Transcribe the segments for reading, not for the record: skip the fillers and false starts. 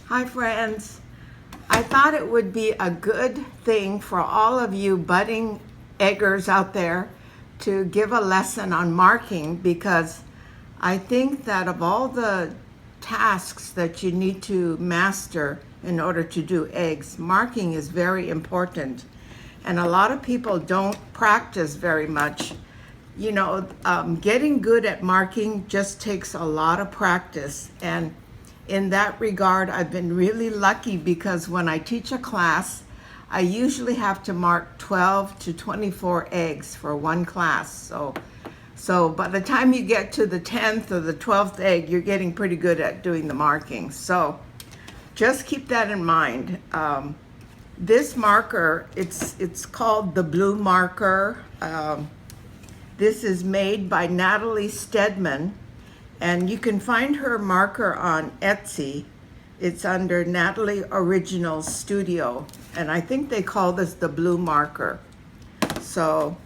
Hi friends. I thought it would be a good thing for all of you budding eggers out there to give a lesson on marking, because I think that of all the tasks that you need to master in order to do eggs, marking is very important. And a lot of people don't practice very much. Getting good at marking just takes a lot of practice. And in that regard, I've been really lucky, because when I teach a class, I usually have to mark 12 to 24 eggs for one class. So by the time you get to the 10th or the 12th egg, you're getting pretty good at doing the marking. So just keep that in mind. This marker, it's called the blue marker. This is made by Natalie Stedman, and you can find her marker on Etsy. It's under Natalie Original Studio, and I think they call this the blue marker. So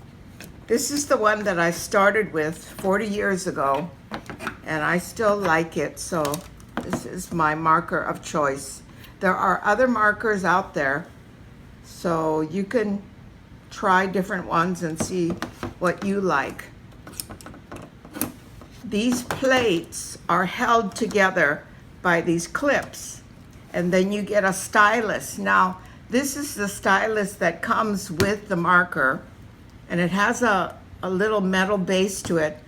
this is the one that I started with 40 years ago, and I still like it, so this is my marker of choice. There are other markers out there, so you can try different ones and see what you like. These plates are held together by these clips, and then you get a stylus. Now, this is the stylus that comes with the marker, and it has a little metal base to it.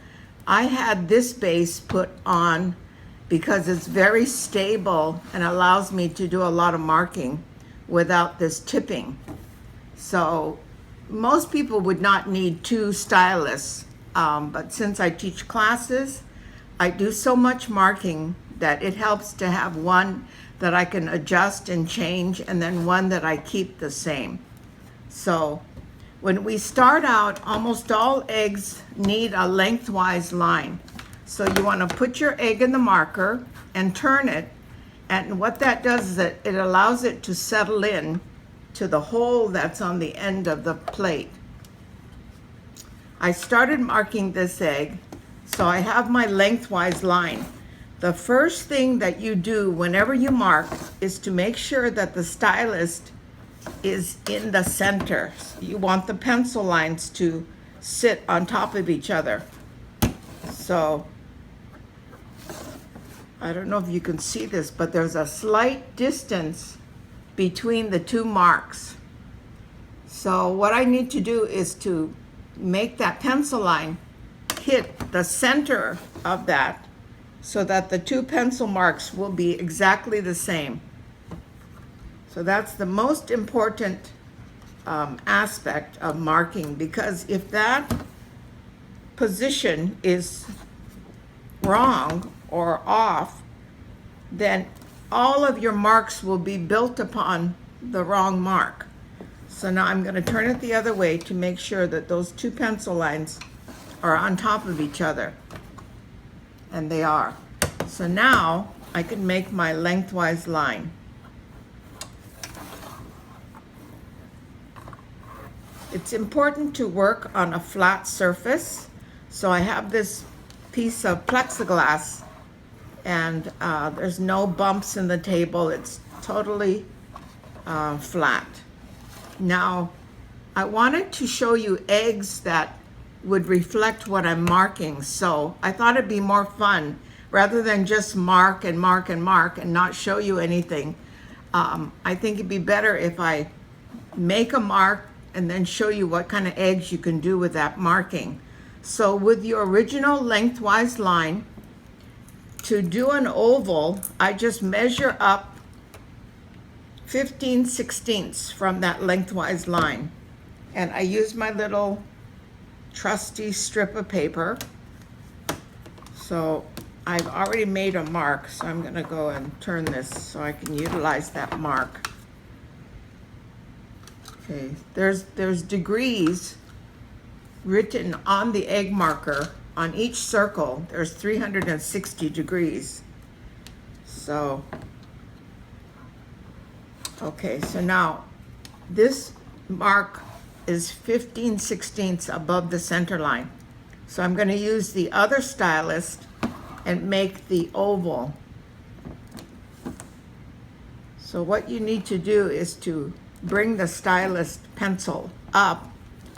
I had this base put on because it's very stable and allows me to do a lot of marking without this tipping. So most people would not need two stylus, but since I teach classes, I do so much marking that it helps to have one that I can adjust and change, and then one that I keep the same. So when we start out, almost all eggs need a lengthwise line. So you want to put your egg in the marker and turn it, and what that does is it allows it to settle in to the hole that's on the end of the plate. I started marking this egg, so I have my lengthwise line. The first thing that you do whenever you mark is to make sure that the stylus is in the center. You want the pencil lines to sit on top of each other. So I don't know if you can see this, but there's a slight distance between the two marks. So what I need to do is to make that pencil line hit the center of that, so that the two pencil marks will be exactly the same. So that's the most important aspect of marking, because if that position is wrong or off, then all of your marks will be built upon the wrong mark. So now I'm going to turn it the other way to make sure that those two pencil lines are on top of each other. And they are. So now I can make my lengthwise line. It's important to work on a flat surface. So I have this piece of plexiglass, and there's no bumps in the table. It's totally flat. Now, I wanted to show you eggs that would reflect what I'm marking, so I thought it'd be more fun rather than just mark and mark and mark and not show you anything. I think it'd be better if I make a mark and then show you what kind of eggs you can do with that marking. So with your original lengthwise line, to do an oval, I just measure up 15/16 from that lengthwise line. And I use my little trusty strip of paper. So I've already made a mark, so I'm gonna go and turn this so I can utilize that mark. Okay, there's degrees written on the egg marker. On each circle, there's 360 degrees. So, okay, so now this mark is 15/16 above the center line. So I'm going to use the other stylus and make the oval. So what you need to do is to bring the stylus pencil up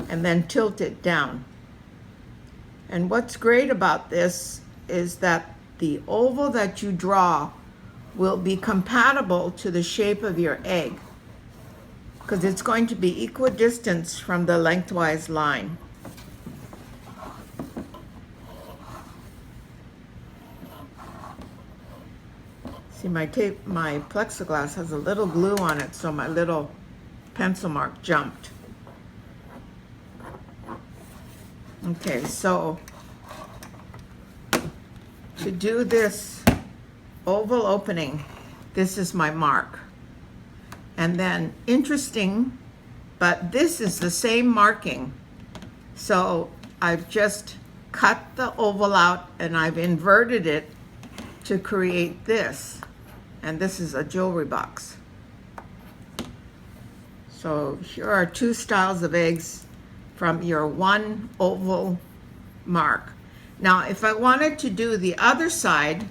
and then tilt it down. And what's great about this is that the oval that you draw will be compatible to the shape of your egg, because it's going to be equidistant from the lengthwise line. See, my plexiglass has a little glue on it, so my little pencil mark jumped. Okay, so to do this oval opening, this is my mark. And then, interesting, but this is the same marking. So I've just cut the oval out and I've inverted it to create this. And this is a jewelry box. So here are two styles of eggs from your one oval mark. Now, if I wanted to do the other side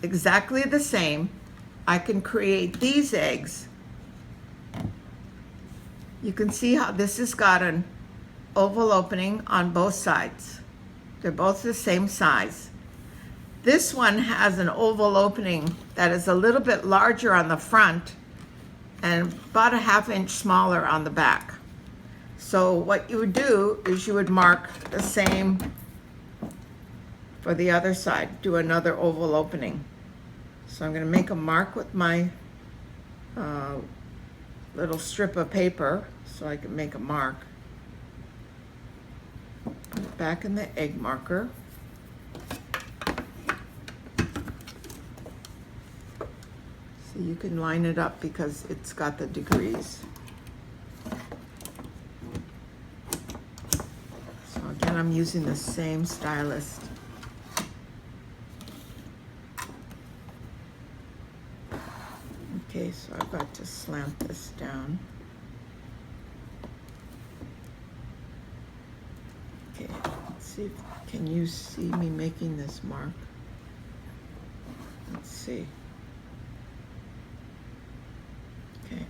exactly the same, I can create these eggs. You can see how this has got an oval opening on both sides. They're both the same size. This one has an oval opening that is a little bit larger on the front and about a ½ inch smaller on the back. So what you would do is you would mark the same for the other side. Do another oval opening. So I'm going to make a mark with my little strip of paper so I can make a mark. Put it back in the egg marker. So you can line it up because it's got the degrees. So again, I'm using the same stylus. Okay, so I've got to slant this down. Okay, let's see, can you see me making this mark? Let's see. Okay.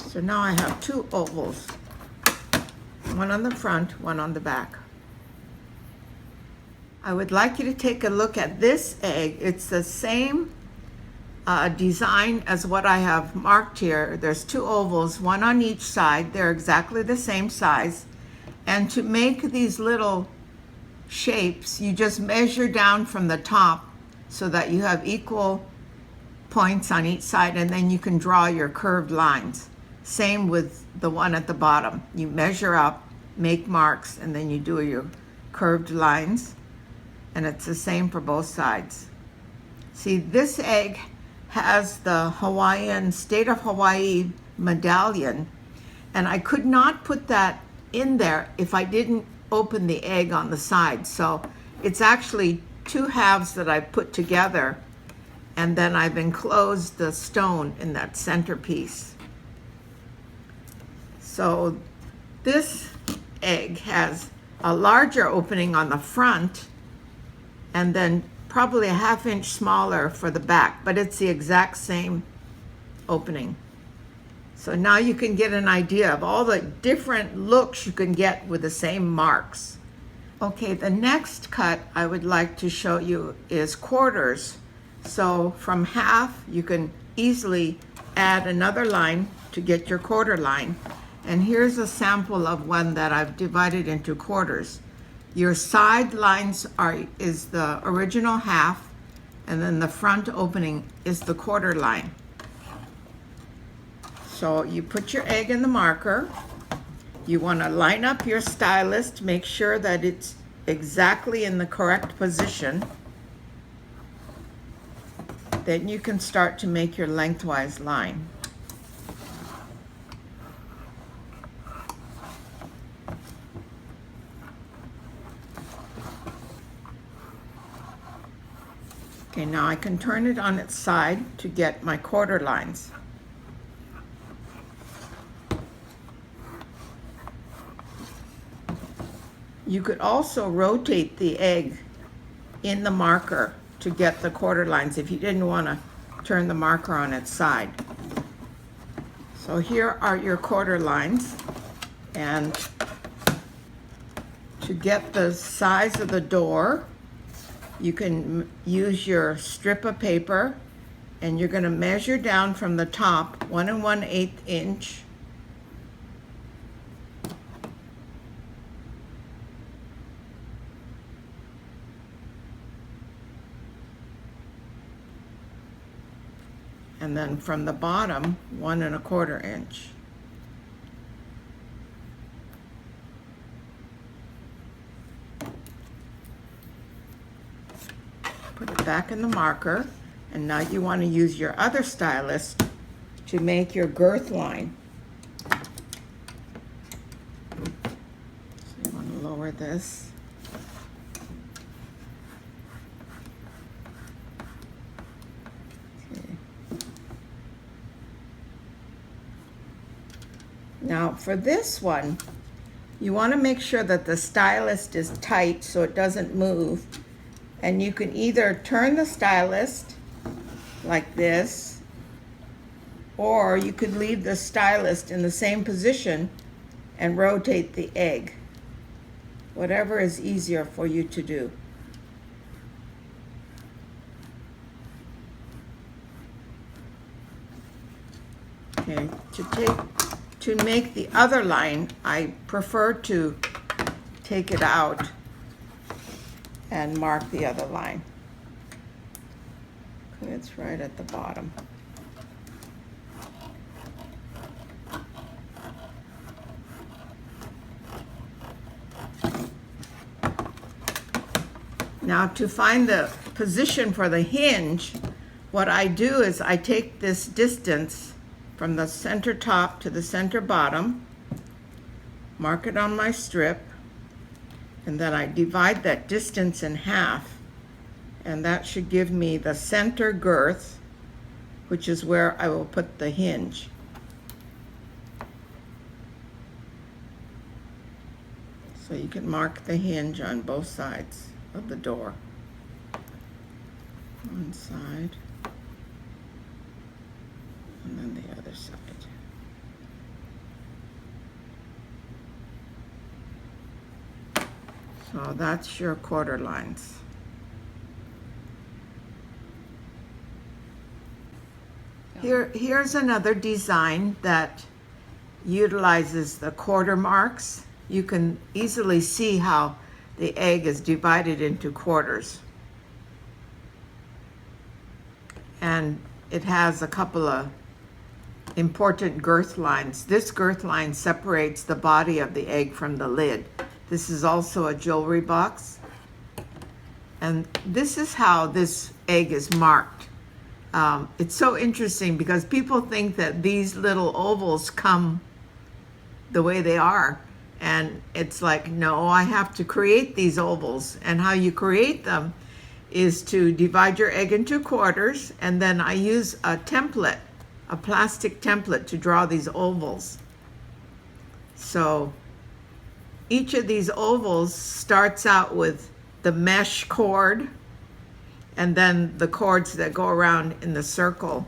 So now I have two ovals, one on the front, one on the back. I would like you to take a look at this egg. It's the same design as what I have marked here. There's two ovals, one on each side. They're exactly the same size. And to make these little shapes, you just measure down from the top so that you have equal points on each side, and then you can draw your curved lines. Same with the one at the bottom. You measure up, make marks, and then you do your curved lines. And it's the same for both sides. See, this egg has the Hawaiian, State of Hawaii medallion, and I could not put that in there if I didn't open the egg on the side. So it's actually two halves that I put together, and then I've enclosed the stone in that centerpiece. So this egg has a larger opening on the front and then probably a ½ inch smaller for the back, but it's the exact same opening. So now you can get an idea of all the different looks you can get with the same marks. Okay, the next cut I would like to show you is quarters. So from half, you can easily add another line to get your quarter line. And here's a sample of one that I've divided into quarters. Your side lines is the original half, and then the front opening is the quarter line. So you put your egg in the marker. You want to line up your stylus to make sure that it's exactly in the correct position. Then you can start to make your lengthwise line. Okay, now I can turn it on its side to get my quarter lines. You could also rotate the egg in the marker to get the quarter lines if you didn't want to turn the marker on its side. So here are your quarter lines, and to get the size of the door, you can use your strip of paper, and you're going to measure down from the top 1 1/8 inch. And then from the bottom, 1 1/4 inch. Put it back in the marker, and now you want to use your other stylus to make your girth line. So you want to lower this. Okay. Now for this one, you want to make sure that the stylus is tight so it doesn't move. And you can either turn the stylus like this, or you could leave the stylus in the same position and rotate the egg. Whatever is easier for you to do. Okay, to make the other line, I prefer to take it out and mark the other line. Okay, it's right at the bottom. Now to find the position for the hinge, what I do is I take this distance from the center top to the center bottom, mark it on my strip, and then I divide that distance in half, and that should give me the center girth, which is where I will put the hinge. So you can mark the hinge on both sides of the door. One side, and then the other side. So that's your quarter lines. Here's another design that utilizes the quarter marks. You can easily see how the egg is divided into quarters. And it has a couple of important girth lines. This girth line separates the body of the egg from the lid. This is also a jewelry box. And this is how this egg is marked. It's so interesting because people think that these little ovals come the way they are. And it's like, no, I have to create these ovals. And how you create them is to divide your egg into quarters, and then I use a template, a plastic template, to draw these ovals. So each of these ovals starts out with the mesh cord, and then the cords that go around in the circle.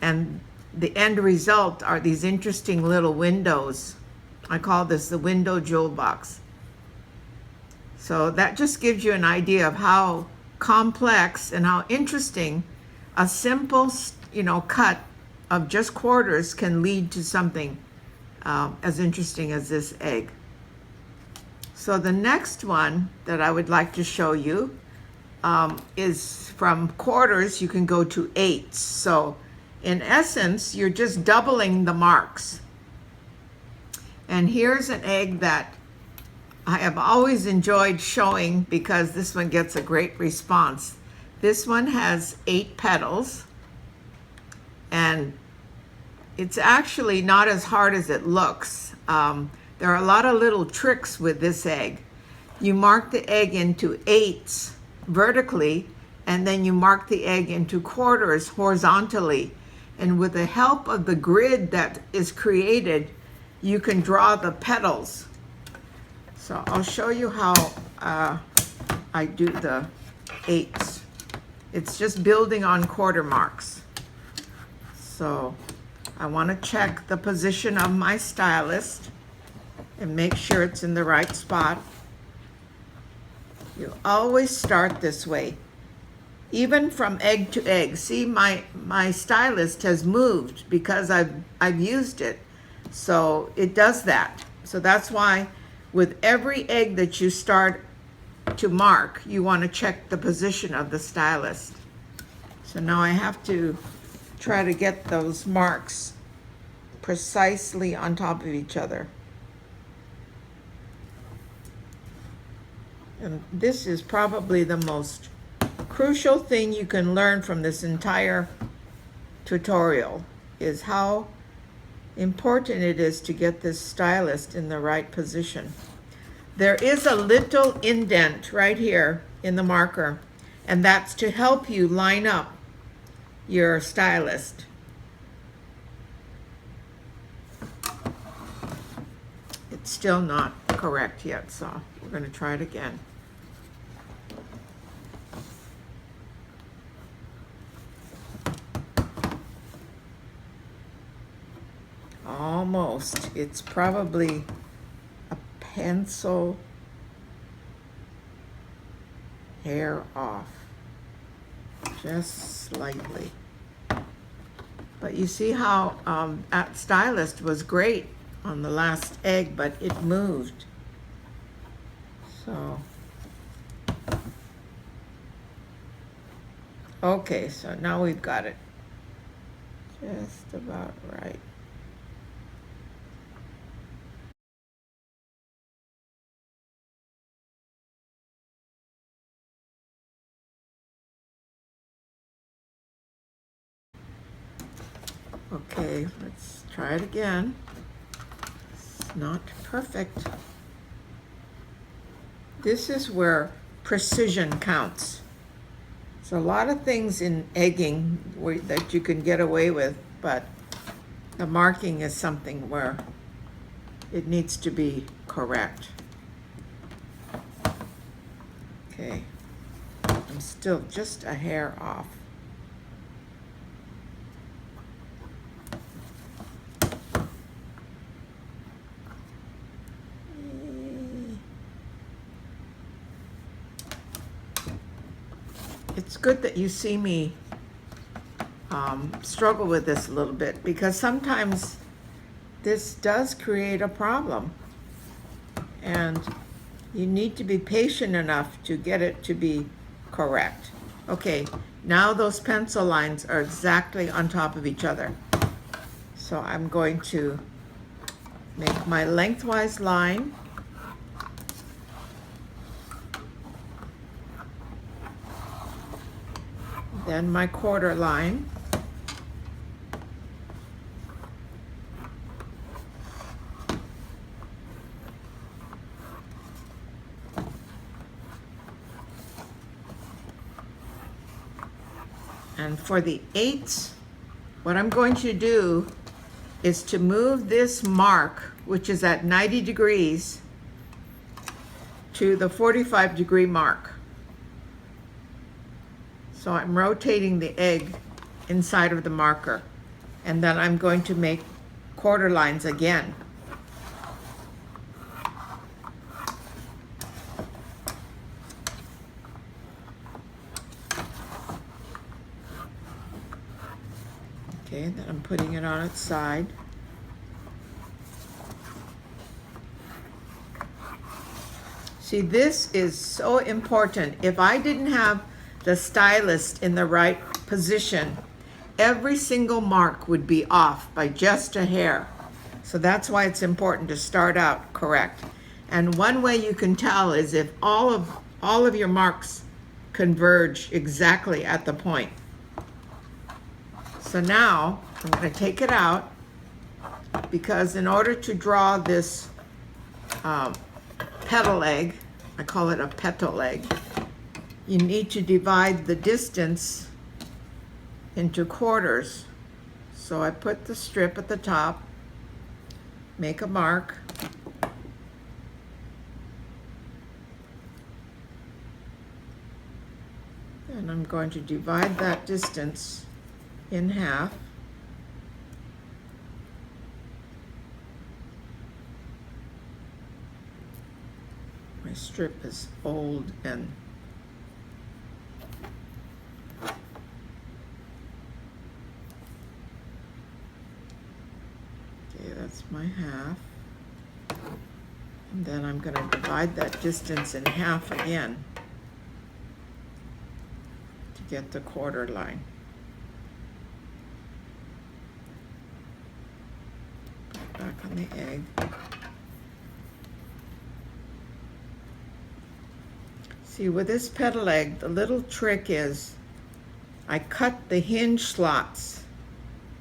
And the end result are these interesting little windows. I call this the window jewel box. So that just gives you an idea of how complex and how interesting a simple, cut of just quarters can lead to something as interesting as this egg. So the next one that I would like to show you is from quarters, you can go to eighths. So in essence, you're just doubling the marks. And here's an egg that I have always enjoyed showing because this one gets a great response. This one has 8 petals, and it's actually not as hard as it looks. There are a lot of little tricks with this egg. You mark the egg into eighths vertically, and then you mark the egg into quarters horizontally. And with the help of the grid that is created, you can draw the petals. So I'll show you how I do the 8s. It's just building on quarter marks. So I want to check the position of my stylist and make sure it's in the right spot. You always start this way, even from egg to egg. See, my stylist has moved because I've used it. So it does that. So that's why with every egg that you start to mark, you want to check the position of the stylist. So now I have to try to get those marks precisely on top of each other. And this is probably the most crucial thing you can learn from this entire tutorial, is how important it is to get this stylist in the right position. There is a little indent right here in the marker, and that's to help you line up your stylist. It's still not correct yet, so we're going to try it again. Almost. It's probably a pencil hair off, just slightly. But you see how that stylist was great on the last egg, but it moved. So, okay, so now we've got it just about right. Okay, let's try it again. It's not perfect. This is where precision counts. There's a lot of things in egging that you can get away with, but the marking is something where it needs to be correct. Okay, I'm still just a hair off. It's good that you see me struggle with this a little bit, because sometimes this does create a problem, and you need to be patient enough to get it to be correct. Okay, now those pencil lines are exactly on top of each other. So I'm going to make my lengthwise line. Then my quarter line. And for the 8s, what I'm going to do is to move this mark, which is at 90 degrees, to the 45-degree mark. So I'm rotating the egg inside of the marker, and then I'm going to make quarter lines again. Okay, then I'm putting it on its side. See, this is so important. If I didn't have the stylist in the right position, every single mark would be off by just a hair. So that's why it's important to start out correct. And one way you can tell is if all of your marks converge exactly at the point. So now I'm going to take it out, because in order to draw this petal egg, I call it a petal egg, you need to divide the distance into quarters. So I put the strip at the top, make a mark, and I'm going to divide that distance in half. My strip is old and okay, that's my half. And then I'm going to divide that distance in half again to get the quarter line. Back on the egg. See, with this petal egg, the little trick is I cut the hinge slots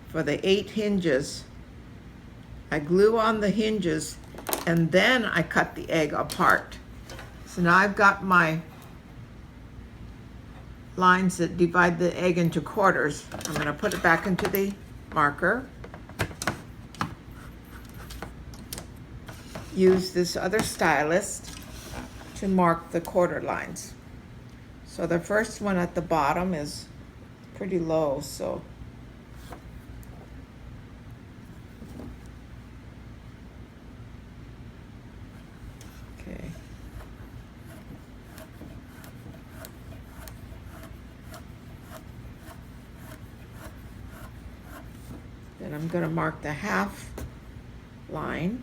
for the 8 hinges. I glue on the hinges and then I cut the egg apart. So now I've got my lines that divide the egg into quarters. I'm going to put it back into the marker. Use this other stylus to mark the quarter lines. So the first one at the bottom is pretty low, so okay. Then I'm going to mark the half line.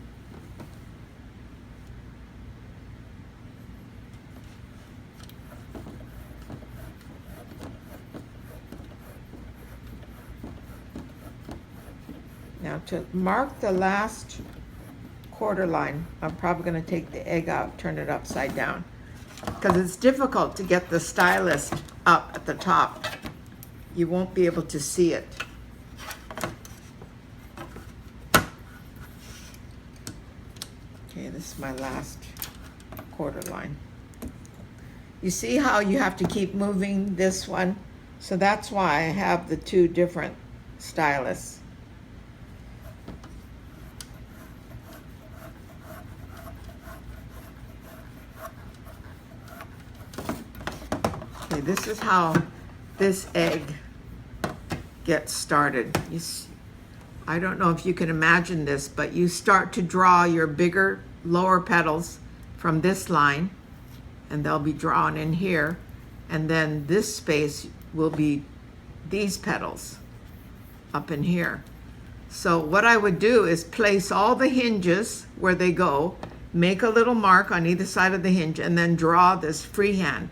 Now to mark the last quarter line, I'm probably going to take the egg out, turn it upside down, because it's difficult to get the stylus up at the top. You won't be able to see it. Okay, this is my last quarter line. You see how you have to keep moving this one? So that's why I have the 2 different stylus. Okay, this is how this egg gets started. I don't know if you can imagine this, but you start to draw your bigger lower petals from this line, and they'll be drawn in here, and then this space will be these petals up in here. So what I would do is place all the hinges where they go, make a little mark on either side of the hinge, and then draw this freehand.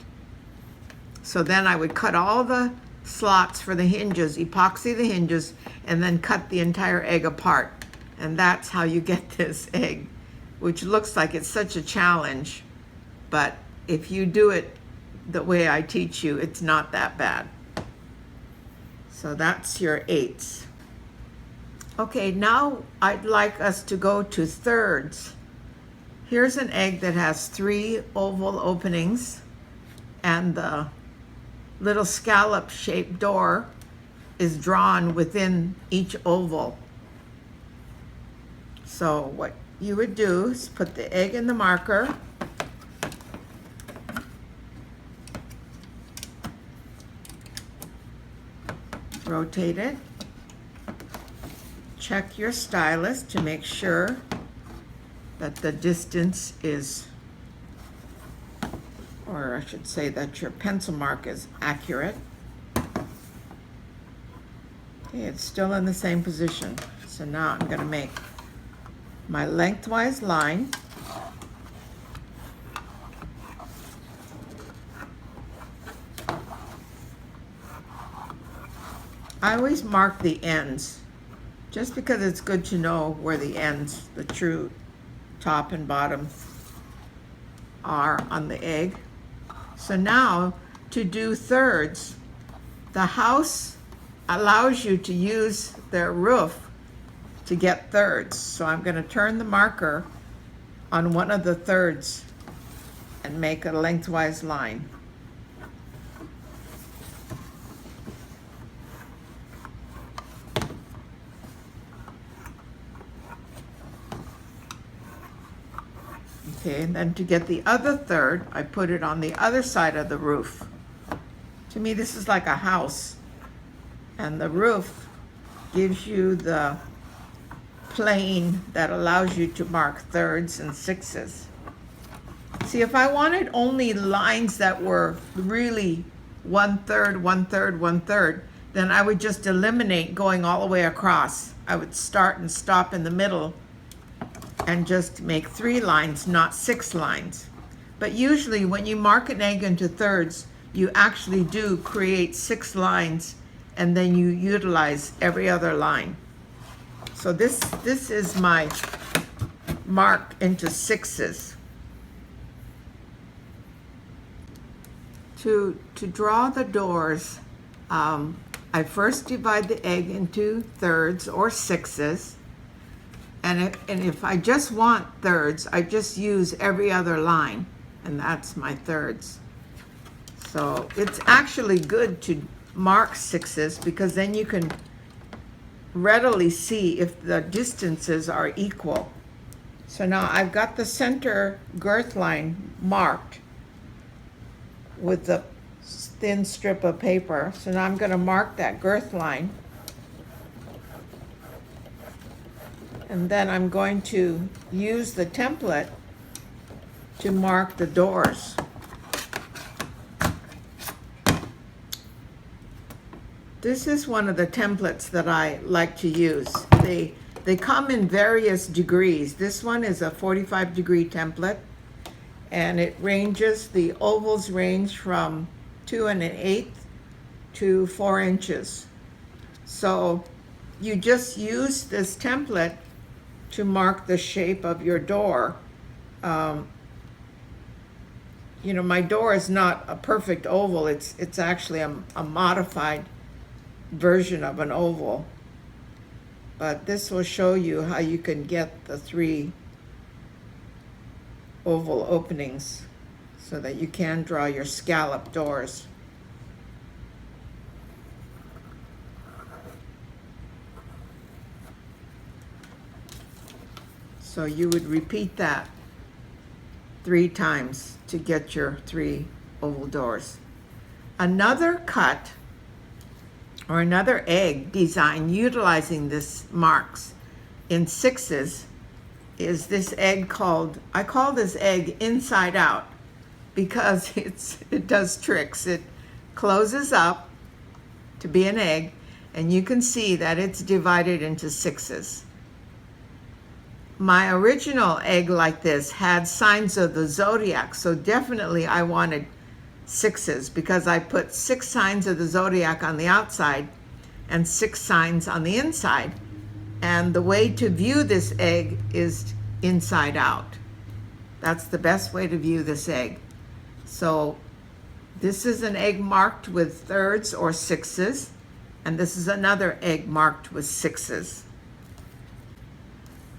So then I would cut all the slots for the hinges, epoxy the hinges, and then cut the entire egg apart. And that's how you get this egg, which looks like it's such a challenge. But if you do it the way I teach you, it's not that bad. So that's your 8s. Okay, now I'd like us to go to thirds. Here's an egg that has 3 oval openings, and the little scallop shaped door is drawn within each oval. So what you would do is put the egg in the marker, rotate it, check your stylus to make sure that the distance is, or I should say that your pencil mark is accurate. Okay, it's still in the same position. So now I'm going to make my lengthwise line. I always mark the ends, just because it's good to know where the ends, the true top and bottom, are on the egg. So now to do thirds, the house allows you to use their roof to get thirds. So I'm going to turn the marker on one of the thirds and make a lengthwise line. Okay, and then to get the other third, I put it on the other side of the roof. To me, this is like a house, and the roof gives you the plane that allows you to mark thirds and sixes. See, if I wanted only lines that were really 1/3, 1/3, 1/3, then I would just eliminate going all the way across. I would start and stop in the middle and just make 3 lines, not 6 lines. But usually when you mark an egg into thirds, you actually do create 6 lines, and then you utilize every other line. So this is my mark into sixes. To draw the doors, I first divide the egg into thirds or sixes. And if I just want thirds, I just use every other line, and that's my thirds. So it's actually good to mark sixes, because then you can readily see if the distances are equal. So now I've got the center girth line marked with the thin strip of paper. So now I'm going to mark that girth line. And then I'm going to use the template to mark the doors. This is one of the templates that I like to use. They come in various degrees. This one is a 45-degree template, and the ovals range from 2 1/8 to 4 inches. So you just use this template to mark the shape of your door. My door is not a perfect oval. It's actually a modified version of an oval. But this will show you how you can get the 3 oval openings so that you can draw your scallop doors. So you would repeat that 3 times to get your 3 oval doors. Another cut or another egg design utilizing this marks in sixes is this egg I call this egg inside out, because it does tricks. It closes up to be an egg, and you can see that it's divided into sixes. My original egg like this had signs of the zodiac, so definitely I wanted sixes, because I put 6 signs of the zodiac on the outside and 6 signs on the inside. And the way to view this egg is inside out. That's the best way to view this egg. So this is an egg marked with thirds or sixes, and this is another egg marked with sixes.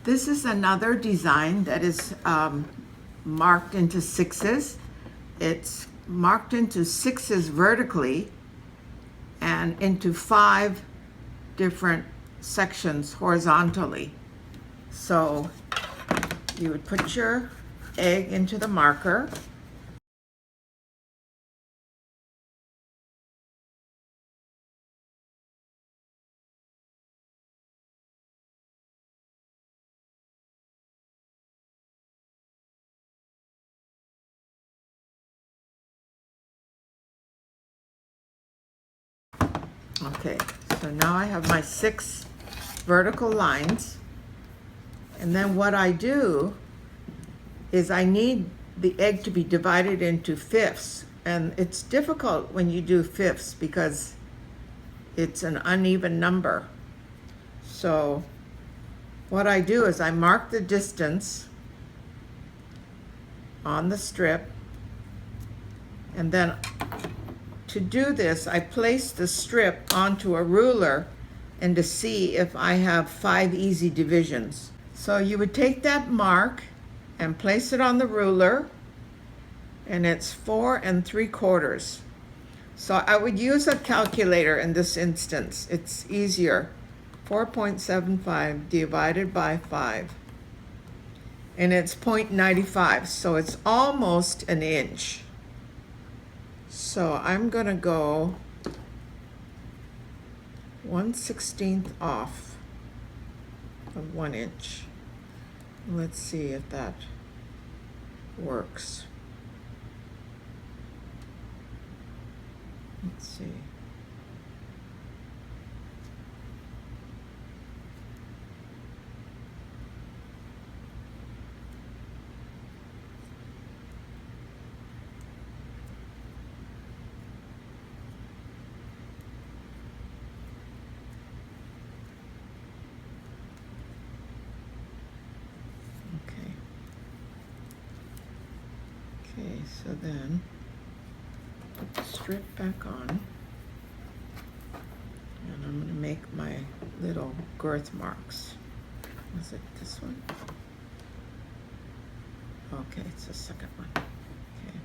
This is another design that is marked into sixes. It's marked into sixes vertically and into 5 different sections horizontally. So you would put your egg into the marker. Okay, so now I have my 6 vertical lines, and then what I do is I need the egg to be divided into fifths, and it's difficult when you do fifths because it's an uneven number. So what I do is I mark the distance on the strip, and then to do this, I place the strip onto a ruler and to see if I have 5 easy divisions. So you would take that mark and place it on the ruler, and it's 4 3/4. So I would use a calculator in this instance. It's easier. 4.75 divided by 5. and it's 0.95, so it's almost an inch. So I'm gonna go 1/16 off of 1 inch. Let's see if that works. Let's see. Okay, so then put the strip back on, and I'm going to make my little girth marks. Was it this one? Okay, it's the second one. Okay.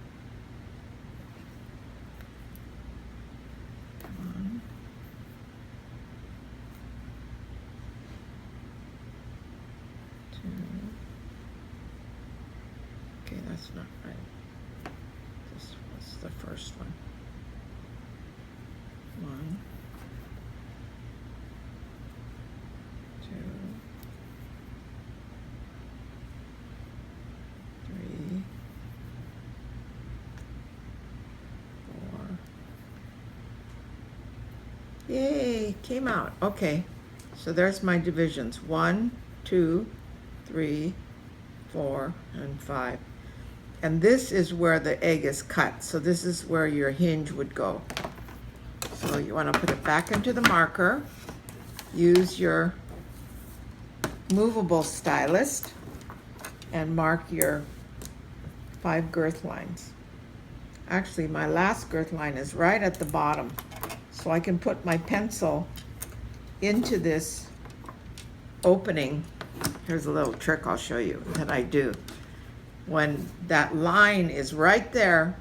1, 2. Okay, that's not right. This was the first one. 1, 2, 3, 4. Yay, came out. Okay, so there's my divisions. 1, 2, 3, 4, and 5. And this is where the egg is cut. So this is where your hinge would go. So you want to put it back into the marker. Use your movable stylus and mark your 5 girth lines. Actually, my last girth line is right at the bottom. So I can put my pencil into this opening. Here's a little trick I'll show you that I do. When that line is right there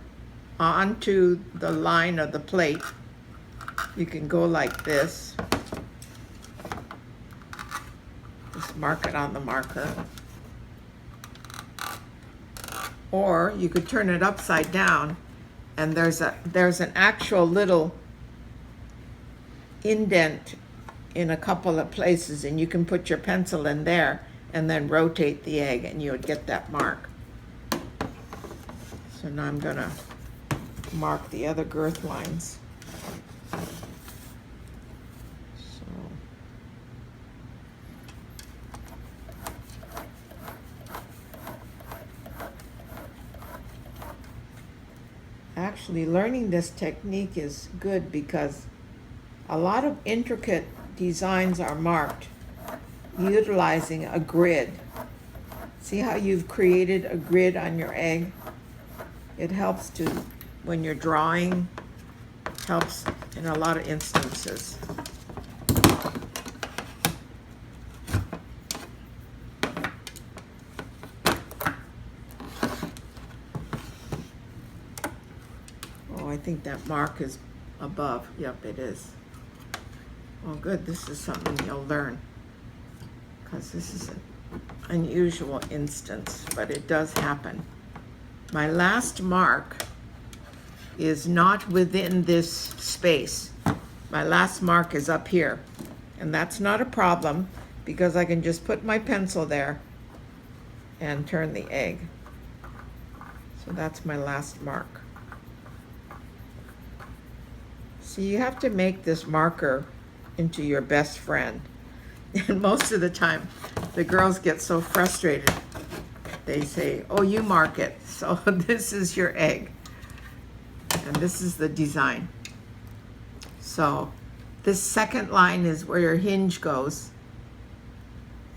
onto the line of the plate, you can go like this. Just mark it on the marker. Or you could turn it upside down, and there's an actual little indent in a couple of places, and you can put your pencil in there and then rotate the egg, and you would get that mark. So now I'm gonna mark the other girth lines. Actually, learning this technique is good because a lot of intricate designs are marked utilizing a grid. See how you've created a grid on your egg? It helps to, when you're drawing, helps in a lot of instances. Oh, I think that mark is above. Yep, it is. Well, good. This is something you'll learn, because this is an unusual instance, but it does happen. My last mark is not within this space. My last mark is up here, and that's not a problem because I can just put my pencil there and turn the egg. So that's my last mark. So you have to make this marker into your best friend. And most of the time, the girls get so frustrated. They say, oh, you mark it. So this is your egg. And this is the design. So this second line is where your hinge goes.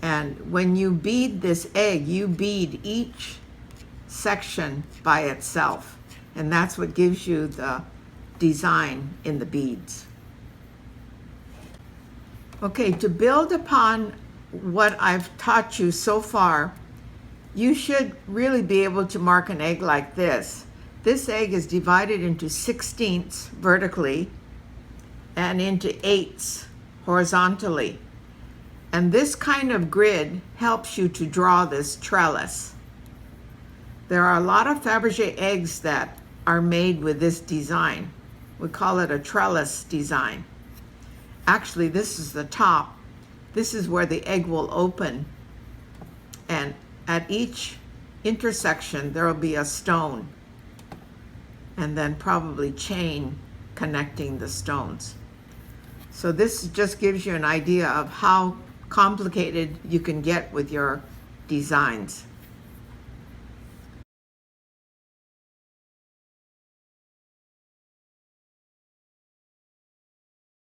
And when you bead this egg, you bead each section by itself. And that's what gives you the design in the beads. Okay, to build upon what I've taught you so far, you should really be able to mark an egg like this. This egg is divided into 16ths vertically and into 8ths horizontally. And this kind of grid helps you to draw this trellis. There are a lot of Fabergé eggs that are made with this design. We call it a trellis design. Actually, this is the top. This is where the egg will open. And at each intersection, there will be a stone. And then probably chain connecting the stones. So this just gives you an idea of how complicated you can get with your designs.